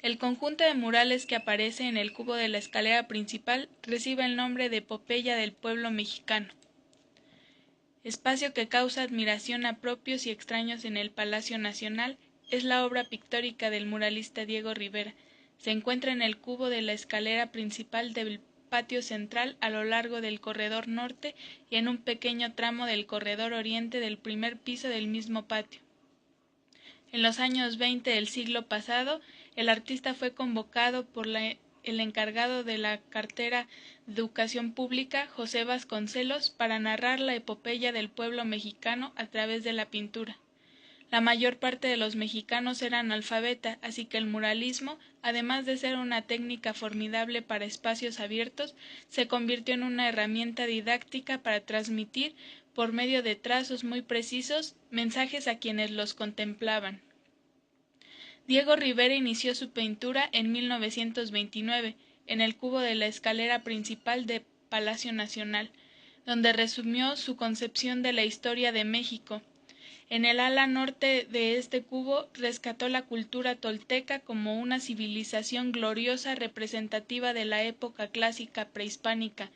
El conjunto de murales que aparece en el cubo de la escalera principal recibe el nombre de Epopeya del Pueblo Mexicano, espacio que causa admiración a propios y extraños en el Palacio Nacional. Es la obra pictórica del muralista Diego Rivera. Se encuentra en el cubo de la escalera principal del patio central, a lo largo del corredor norte y en un pequeño tramo del corredor oriente del primer piso del mismo patio. En los años 20 del siglo pasado, el artista fue convocado por el encargado de la cartera de Educación Pública, José Vasconcelos, para narrar la epopeya del pueblo mexicano a través de la pintura. La mayor parte de los mexicanos eran analfabeta, así que el muralismo, además de ser una técnica formidable para espacios abiertos, se convirtió en una herramienta didáctica para transmitir, por medio de trazos muy precisos, mensajes a quienes los contemplaban. Diego Rivera inició su pintura en 1929, en el cubo de la escalera principal de Palacio Nacional, donde resumió su concepción de la historia de México. En el ala norte de este cubo rescató la cultura tolteca como una civilización gloriosa representativa de la época clásica prehispánica.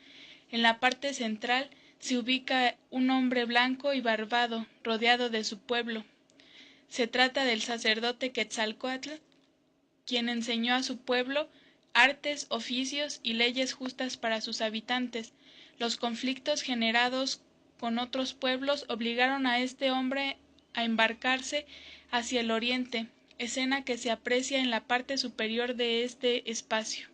En la parte central se ubica un hombre blanco y barbado, rodeado de su pueblo. Se trata del sacerdote Quetzalcóatl, quien enseñó a su pueblo artes, oficios y leyes justas para sus habitantes. Los conflictos generados con otros pueblos obligaron a este hombre a embarcarse hacia el oriente, escena que se aprecia en la parte superior de este espacio.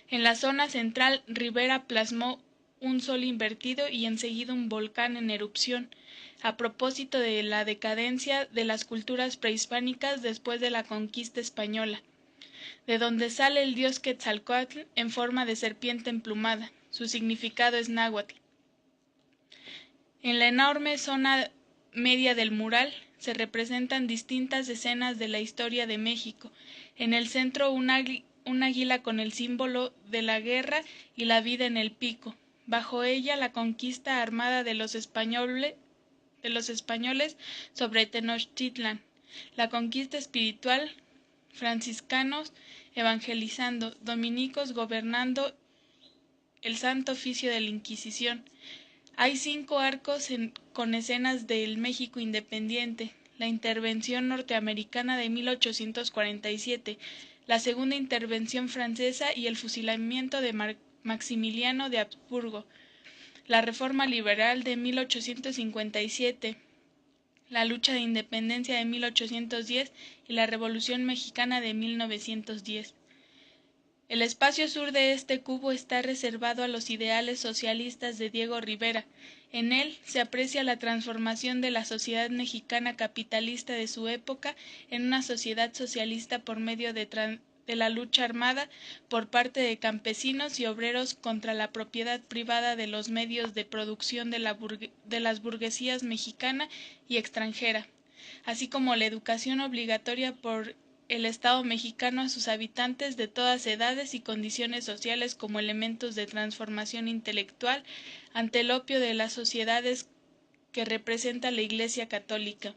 En la zona central, Rivera plasmó un sol invertido y enseguida un volcán en erupción, a propósito de la decadencia de las culturas prehispánicas después de la conquista española, de donde sale el dios Quetzalcóatl en forma de serpiente emplumada. Su significado es náhuatl. En la enorme zona media del mural se representan distintas escenas de la historia de México. En el centro un águila con el símbolo de la guerra y la vida en el pico. Bajo ella la conquista armada de los españoles sobre Tenochtitlan. La conquista espiritual, franciscanos evangelizando, dominicos gobernando, el santo oficio de la Inquisición. Hay 5 arcos con escenas del México independiente: la intervención norteamericana de 1847, la segunda intervención francesa y el fusilamiento de Maximiliano de Habsburgo, la Reforma Liberal de 1857, la lucha de independencia de 1810 y la Revolución Mexicana de 1910. El espacio sur de este cubo está reservado a los ideales socialistas de Diego Rivera. En él se aprecia la transformación de la sociedad mexicana capitalista de su época en una sociedad socialista por medio de la lucha armada por parte de campesinos y obreros contra la propiedad privada de los medios de producción de las burguesías mexicana y extranjera, así como la educación obligatoria por el Estado mexicano a sus habitantes de todas edades y condiciones sociales como elementos de transformación intelectual ante el opio de las sociedades que representa la Iglesia Católica.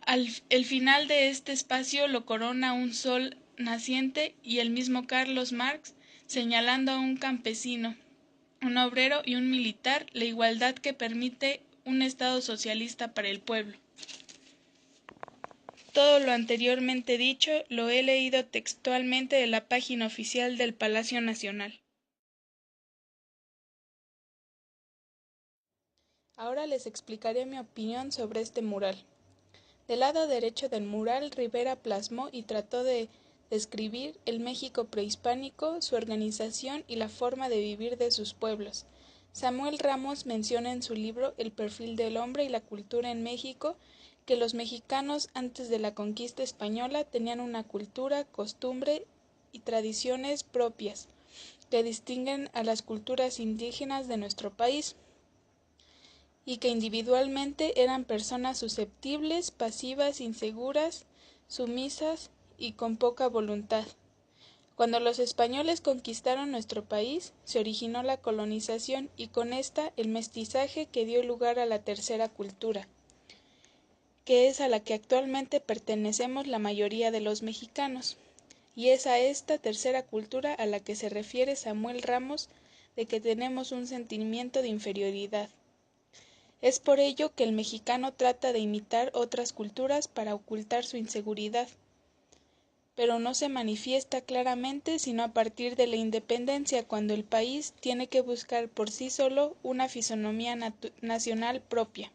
El final de este espacio lo corona un sol naciente y el mismo Carlos Marx señalando a un campesino, un obrero y un militar, la igualdad que permite un Estado socialista para el pueblo. Todo lo anteriormente dicho lo he leído textualmente de la página oficial del Palacio Nacional. Ahora les explicaré mi opinión sobre este mural. Del lado derecho del mural, Rivera plasmó y trató de describir el México prehispánico, su organización y la forma de vivir de sus pueblos. Samuel Ramos menciona en su libro El perfil del hombre y la cultura en México que los mexicanos antes de la conquista española tenían una cultura, costumbre y tradiciones propias que distinguen a las culturas indígenas de nuestro país, y que individualmente eran personas susceptibles, pasivas, inseguras, sumisas y con poca voluntad. Cuando los españoles conquistaron nuestro país, se originó la colonización y con esta el mestizaje que dio lugar a la tercera cultura, que es a la que actualmente pertenecemos la mayoría de los mexicanos, y es a esta tercera cultura a la que se refiere Samuel Ramos de que tenemos un sentimiento de inferioridad. Es por ello que el mexicano trata de imitar otras culturas para ocultar su inseguridad, pero no se manifiesta claramente sino a partir de la independencia, cuando el país tiene que buscar por sí solo una fisonomía nacional propia.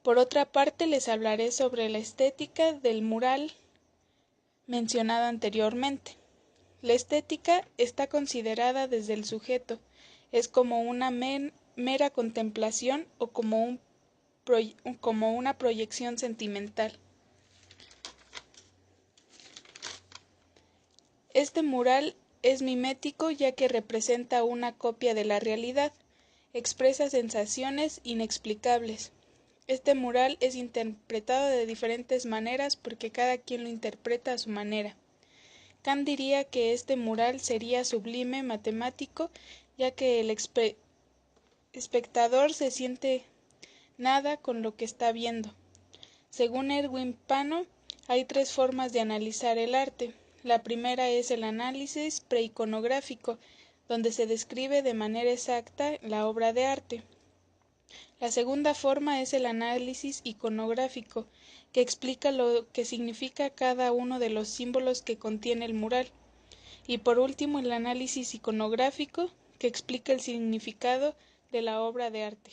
Por otra parte, les hablaré sobre la estética del mural mencionado anteriormente. La estética está considerada desde el sujeto, es como una mera contemplación o como una proyección sentimental. Este mural es mimético ya que representa una copia de la realidad, expresa sensaciones inexplicables. Este mural es interpretado de diferentes maneras porque cada quien lo interpreta a su manera. Kant diría que este mural sería sublime matemático, ya que el espectador se siente nada con lo que está viendo. Según Erwin Pano, hay tres formas de analizar el arte. La primera es el análisis preiconográfico, donde se describe de manera exacta la obra de arte. La segunda forma es el análisis iconográfico, que explica lo que significa cada uno de los símbolos que contiene el mural. Y por último, el análisis iconográfico, que explica el significado de la obra de arte.